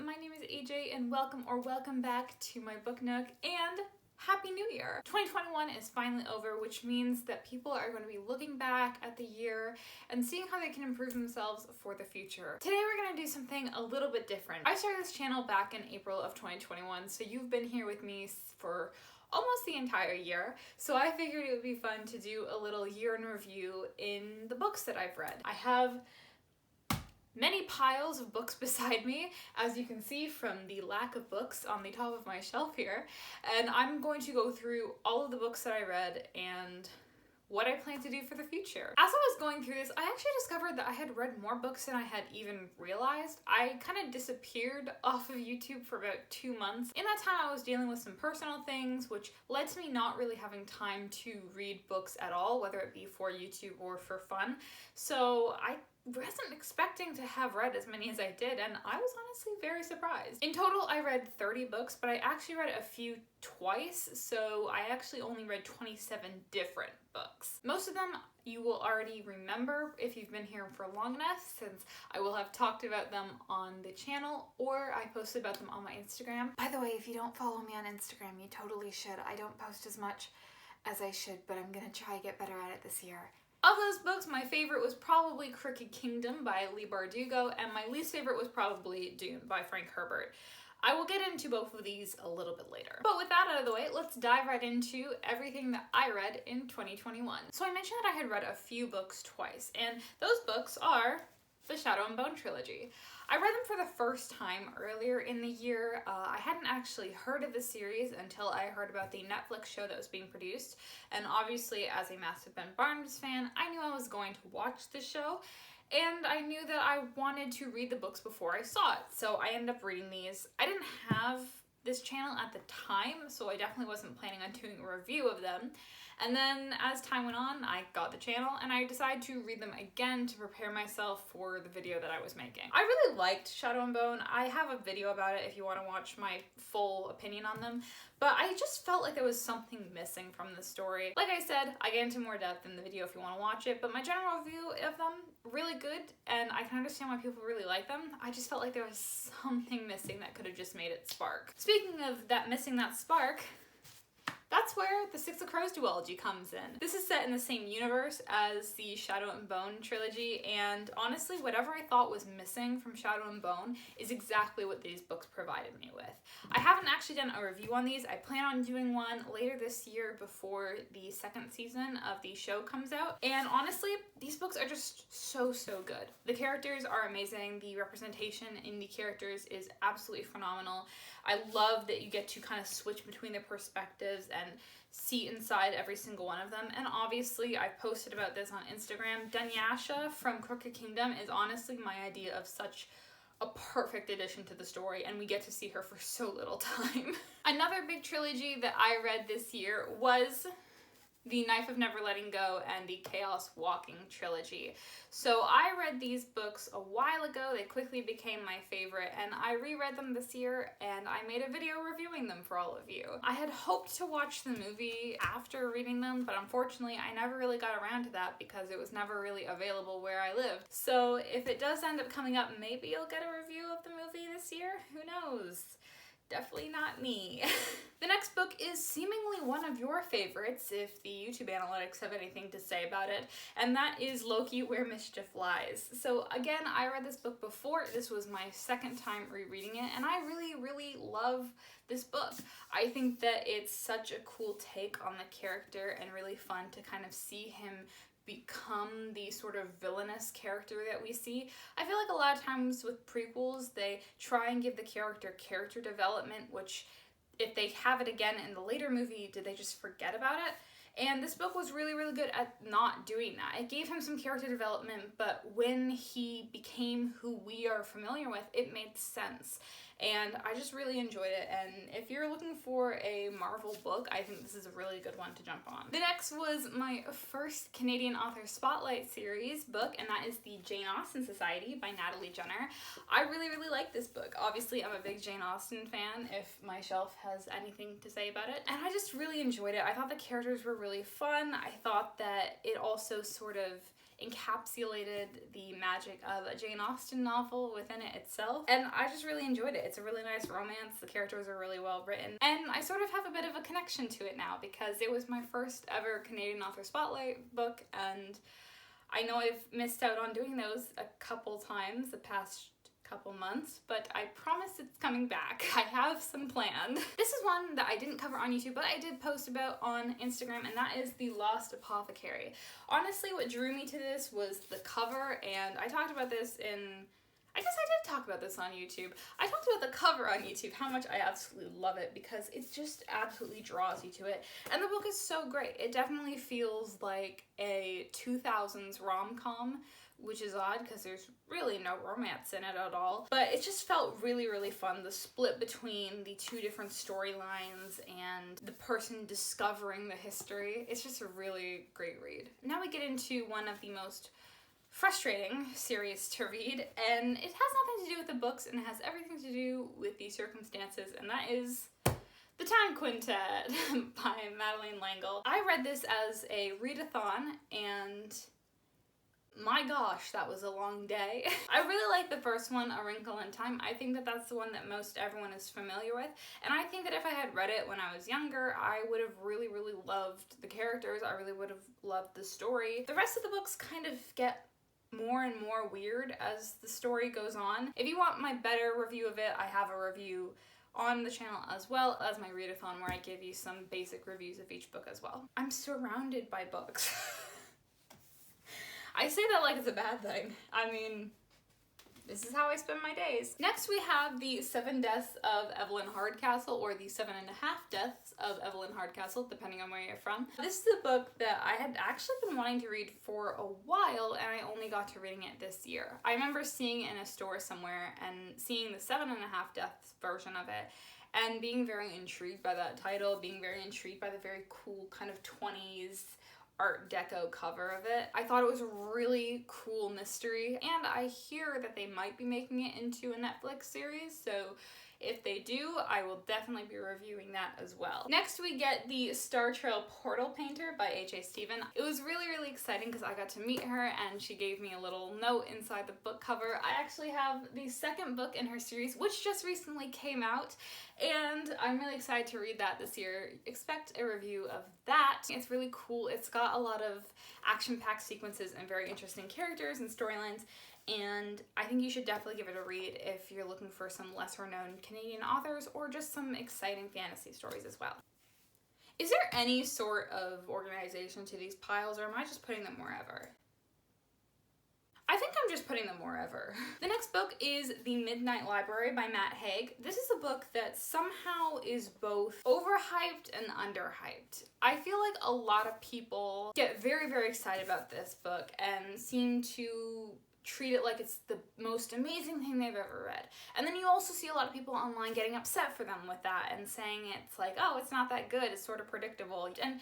my name is AJ and welcome back to my book nook and Happy New Year! 2021 is finally over, which means that people are going to be looking back at the year and seeing how they can improve themselves for the future. Today we're going to do something a little bit different. I started this channel back in April of 2021, so you've been here with me for almost the entire year, so I figured it would be fun to do a little year in review in the books that I've read. I have many piles of books beside me, as you can see from the lack of books on the top of my shelf here, and I'm going to go through all of the books that I read and what I plan to do for the future. As I was going through this, I actually discovered that I had read more books than I had even realized. I kind of disappeared off of YouTube for about 2 months. In that time, I was dealing with some personal things, which led to me not really having time to read books at all, whether it be for YouTube or for fun. So I wasn't expecting to have read as many as I did, and I was honestly very surprised. In total, I read 30 books, but I actually read a few twice, so I actually only read 27 different books. Most of them you will already remember if you've been here for long enough, since I will have talked about them on the channel or I posted about them on my Instagram. By the way, if you don't follow me on Instagram, you totally should. I don't post as much as I should, but I'm gonna try to get better at it this year. Of those books, my favorite was probably Crooked Kingdom by Leigh Bardugo, and my least favorite was probably Dune by Frank Herbert. I will get into both of these a little bit later. But with that out of the way, let's dive right into everything that I read in 2021. So I mentioned that I had read a few books twice, and those books are the Shadow and Bone trilogy. I read them for the first time earlier in the year. I hadn't actually heard of the series until I heard about the Netflix show that was being produced. And obviously, as a massive Ben Barnes fan, I knew I was going to watch the show. And I knew that I wanted to read the books before I saw it. So I ended up reading these. I didn't have this channel at the time, so I definitely wasn't planning on doing a review of them. And then as time went on, I got the channel and I decided to read them again to prepare myself for the video that I was making. I really liked Shadow and Bone. I have a video about it if you want to watch my full opinion on them, but I just felt like there was something missing from the story. Like I said, I get into more depth in the video if you want to watch it, but my general review of them, really good, and I can understand why people really like them. I just felt like there was something missing that could have just made it spark. Speaking of that missing that spark, that's where the Six of Crows duology comes in. This is set in the same universe as the Shadow and Bone trilogy, and honestly, whatever I thought was missing from Shadow and Bone is exactly what these books provided me with. I haven't actually done a review on these. I plan on doing one later this year before the second season of the show comes out, and honestly, these books are just so good. The characters are amazing. The representation in the characters is absolutely phenomenal. I love that you get to kind of switch between their perspectives and see inside every single one of them. And obviously, I've posted about this on Instagram. Dunyasha from Crooked Kingdom is honestly my idea of such a perfect addition to the story, and we get to see her for so little time. Another big trilogy that I read this year was The Knife of Never Letting Go and the Chaos Walking trilogy. So I read these books a while ago. They quickly became my favorite, and I reread them this year and I made a video reviewing them for all of you. I had hoped to watch the movie after reading them, but unfortunately I never really got around to that because it was never really available where I lived. So if it does end up coming up, maybe you'll get a review of the movie this year? Who knows? Definitely not me. The next book is seemingly one of your favorites, if the YouTube analytics have anything to say about it, and that is Loki: Where Mischief Lies. So again, I read this book before. This was my second time rereading it, and I really love this book. I think that it's such a cool take on the character and really fun to kind of see him become the sort of villainous character that we see. I feel like a lot of times with prequels, they try and give the character development, which if they have it again in the later movie, did they just forget about it? And this book was really good at not doing that. It gave him some character development, but when he became who we are familiar with, it made sense. And I just really enjoyed it, and if you're looking for a Marvel book, I think this is a really good one to jump on. The next was my first Canadian Author Spotlight series book, and that is the Jane Austen Society by Natalie Jenner. I really like this book. Obviously, I'm a big Jane Austen fan, if my shelf has anything to say about it, and I just really enjoyed it. I thought the characters were really fun. I thought that it also sort of encapsulated the magic of a Jane Austen novel within it itself. And I just really enjoyed it. It's a really nice romance. The characters are really well written. And I sort of have a bit of a connection to it now because it was my first ever Canadian Author Spotlight book, and I know I've missed out on doing those a couple times the past couple months, but I promise it's coming back. I have some planned. This is one that I didn't cover on YouTube, but I did post about on Instagram, and that is The Lost Apothecary. Honestly, what drew me to this was the cover, and I talked about this I guess I did talk about this on YouTube. I talked about the cover on YouTube, how much I absolutely love it, because it just absolutely draws you to it. And the book is so great. It definitely feels like a 2000s rom-com, which is odd because there's really no romance in it at all. But it just felt really, really fun. The split between the two different storylines and the person discovering the history. It's just a really great read. Now we get into one of the most frustrating series to read, and it has nothing to do with the books, and it has everything to do with the circumstances, and that is The Time Quintet by Madeleine L'Engle. I read this as a readathon, and my gosh, that was a long day. I really like the first one, A Wrinkle in Time. I think that that's the one that most everyone is familiar with, and I think that if I had read it when I was younger, I would have really, really loved the characters. I really would have loved the story. The rest of the books kind of get more and more weird as the story goes on. If you want my better review of it, I have a review on the channel as well as my readathon where I give you some basic reviews of each book as well. I'm surrounded by books. I say that like it's a bad thing. I mean, this is how I spend my days. Next we have The 7 Deaths of Evelyn Hardcastle, or The 7.5 Deaths of Evelyn Hardcastle, depending on where you're from. This is a book that I had actually been wanting to read for a while, and I only got to reading it this year. I remember seeing it in a store somewhere and seeing the 7.5 Deaths version of it and being very intrigued by that title, being very intrigued by the very cool kind of 20s Art Deco cover of it. I thought it was a really cool mystery, and I hear that they might be making it into a Netflix series, so if they do, I will definitely be reviewing that as well. Next we get The Star Trail Portal Painter by H.A. Stephen. It was really, really exciting because I got to meet her and she gave me a little note inside the book cover. I actually have the second book in her series, which just recently came out, and I'm really excited to read that this year. Expect a review of that. It's really cool. It's got a lot of action-packed sequences and very interesting characters and storylines, and I think you should definitely give it a read if you're looking for some lesser-known Canadian authors or just some exciting fantasy stories as well. Is there any sort of organization to these piles, or am I just putting them wherever? I think I'm just putting them wherever. The next book is The Midnight Library by Matt Haig. This is a book that somehow is both overhyped and underhyped. I feel like a lot of people get very, very excited about this book and seem to treat it like it's the most amazing thing they've ever read. And then you also see a lot of people online getting upset for them with that and saying it's like, oh, it's not that good, it's sort of predictable. And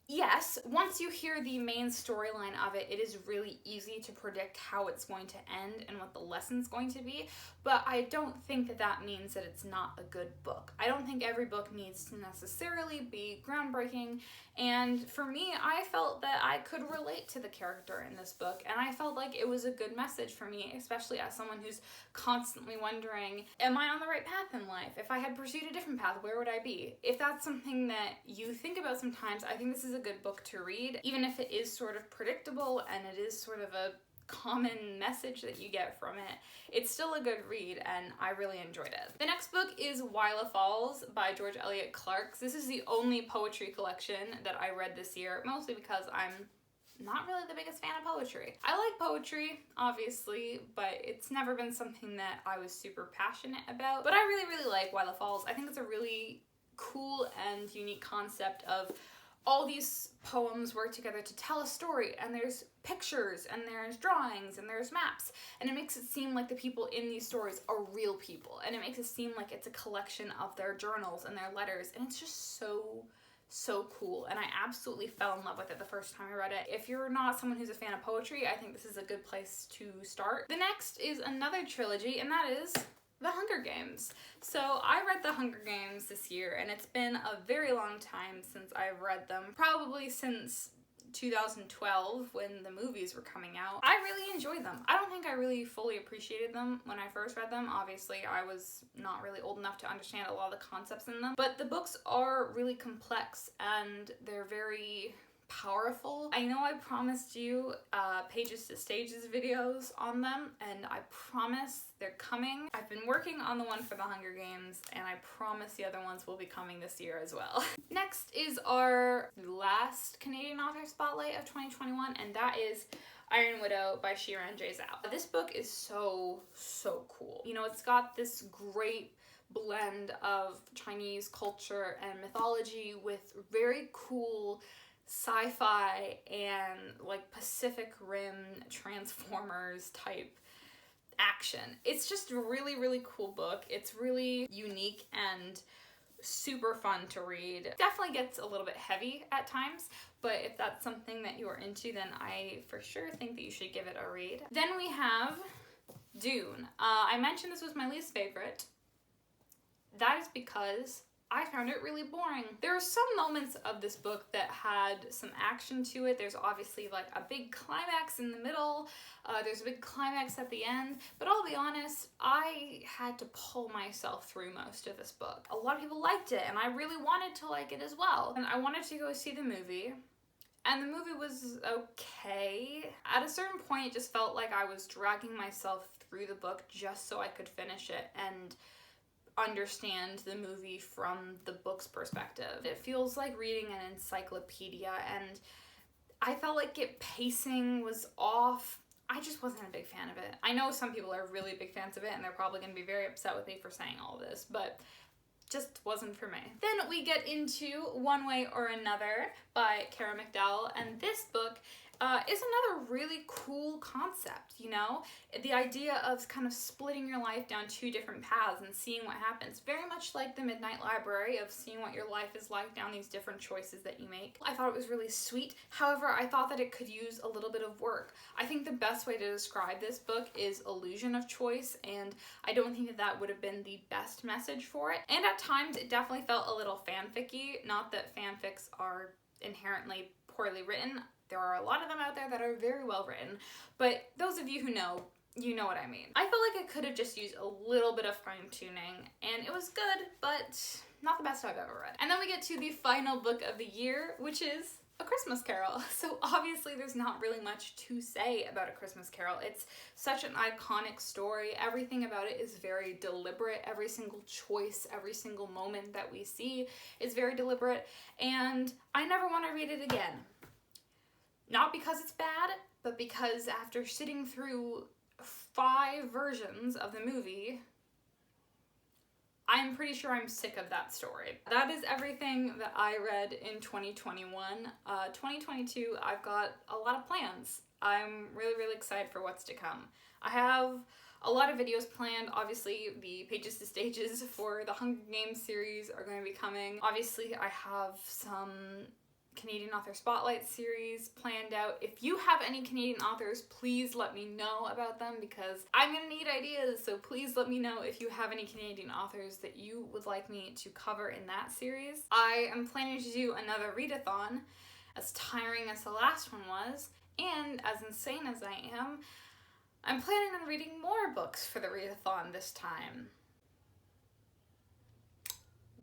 yes, once you hear the main storyline of it, it is really easy to predict how it's going to end and what the lesson's going to be, but I don't think that that means that it's not a good book. I don't think every book needs to necessarily be groundbreaking, and for me, I felt that I could relate to the character in this book, and I felt like it was a good message for me, especially as someone who's constantly wondering, am I on the right path in life? If I had pursued a different path, where would I be? If that's something that you think about sometimes, I think this is a good book to read, even if it is sort of predictable and it is sort of a common message that you get from it. It's still a good read, and I really enjoyed it. The next book is Whyla Falls by George Eliot Clarke. This is the only poetry collection that I read this year, mostly because I'm not really the biggest fan of poetry. I like poetry, obviously, but it's never been something that I was super passionate about. But I really, really like Whyla Falls. I think it's a really cool and unique concept of all these poems work together to tell a story, and there's pictures, and there's drawings, and there's maps, and it makes it seem like the people in these stories are real people, and it makes it seem like it's a collection of their journals and their letters, and it's just so cool, and I absolutely fell in love with it the first time I read it. If you're not someone who's a fan of poetry, I think this is a good place to start. The next is another trilogy, and that is The Hunger Games. So I read The Hunger Games this year, and it's been a very long time since I've read them, probably since 2012 when the movies were coming out, I really enjoyed them. I don't think I really fully appreciated them when I first read them. Obviously, I was not really old enough to understand a lot of the concepts in them, but the books are really complex and they're very powerful. I know I promised you Pages to Stages videos on them, and I promise they're coming. I've been working on the one for the Hunger Games, and I promise the other ones will be coming this year as well. Next is our last Canadian author spotlight of 2021, and that is Iron Widow by Xiran Jay Zhao. This book is so cool. You know, it's got this great blend of Chinese culture and mythology with very cool sci-fi and like Pacific Rim Transformers type action. It's just a really cool book. It's really unique and super fun to read. Definitely gets a little bit heavy at times, but if that's something that you are into, then I for sure think that you should give it a read. Then we have Dune. I mentioned this was my least favorite. That is because I found it really boring. There are some moments of this book that had some action to it. There's obviously like a big climax in the middle. There's a big climax at the end. But I'll be honest, I had to pull myself through most of this book. A lot of people liked it, and I really wanted to like it as well. And I wanted to go see the movie. And the movie was okay. At a certain point, it just felt like I was dragging myself through the book just so I could finish it and understand the movie from the book's perspective. It feels like reading an encyclopedia, and I felt like pacing was off. I just wasn't a big fan of it. I know some people are really big fans of it, and they're probably going to be very upset with me for saying all this, but just wasn't for me. Then we get into One Way or Another by Kara McDowell, and this book is another really cool concept, you know? The idea of kind of splitting your life down two different paths and seeing what happens. Very much like the Midnight Library, of seeing what your life is like down these different choices that you make. I thought it was really sweet. However, I thought that it could use a little bit of work. I think the best way to describe this book is illusion of choice, and I don't think that that would have been the best message for it. And at times, it definitely felt a little fanficky. Not that fanfics are inherently poorly written. There are a lot of them out there that are very well written, but those of you who know, you know what I mean. I felt like it could have just used a little bit of fine-tuning, and it was good, but not the best I've ever read. And then we get to the final book of the year, which is A Christmas Carol. So obviously there's not really much to say about A Christmas Carol. It's such an iconic story. Everything about it is very deliberate. Every single choice, every single moment that we see is very deliberate, and I never want to read it again. Not because it's bad, but because after sitting through 5 versions of the movie, I'm pretty sure I'm sick of that story. That is everything that I read in 2021. 2022, I've got a lot of plans. I'm really excited for what's to come. I have a lot of videos planned. Obviously, the Pages to Stages for the Hunger Games series are going to be coming. Obviously, I have some Canadian Author Spotlight series planned out. If you have any Canadian authors, please let me know about them, because I'm gonna need ideas, so please let me know if you have any Canadian authors that you would like me to cover in that series. I am planning to do another readathon, as tiring as the last one was, and as insane as I am, I'm planning on reading more books for the readathon this time.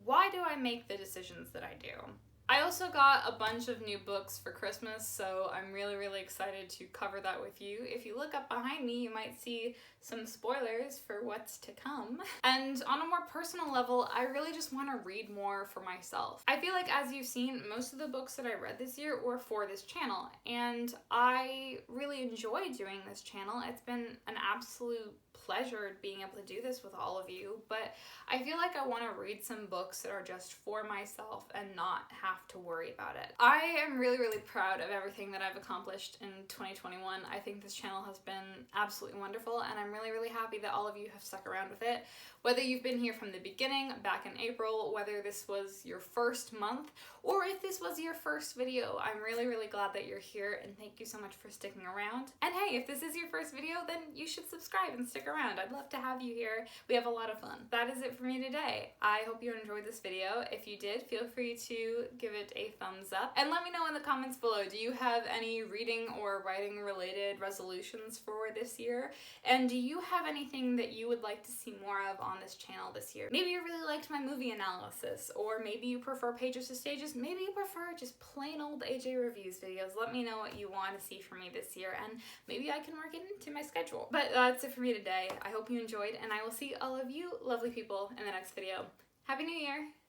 Why do I make the decisions that I do? I also got a bunch of new books for Christmas, so I'm really excited to cover that with you. If you look up behind me, you might see some spoilers for what's to come. And on a more personal level, I really just want to read more for myself. I feel like, as you've seen, most of the books that I read this year were for this channel, and I really enjoy doing this channel. It's been an absolute pleasure being able to do this with all of you, but I feel like I want to read some books that are just for myself and not have to worry about it. I am really proud of everything that I've accomplished in 2021. I think this channel has been absolutely wonderful, and I'm really, really happy that all of you have stuck around with it. Whether you've been here from the beginning, back in April, whether this was your first month, or if this was your first video, I'm really, really glad that you're here, and thank you so much for sticking around. And hey, if this is your first video, then you should subscribe and stick around. I'd love to have you here. We have a lot of fun. That is it for me today. I hope you enjoyed this video. If you did, feel free to give it a thumbs up, and let me know in the comments below, do you have any reading or writing related resolutions for this year? And do you have anything that you would like to see more of on this channel this year? Maybe you really liked my movie analysis, or maybe you prefer Pages to Stages, maybe you prefer just plain old AJ reviews videos. Let me know what you want to see from me this year, and maybe I can work it into my schedule. But that's it for me today. I hope you enjoyed, and I will see all of you lovely people in the next video. Happy New Year!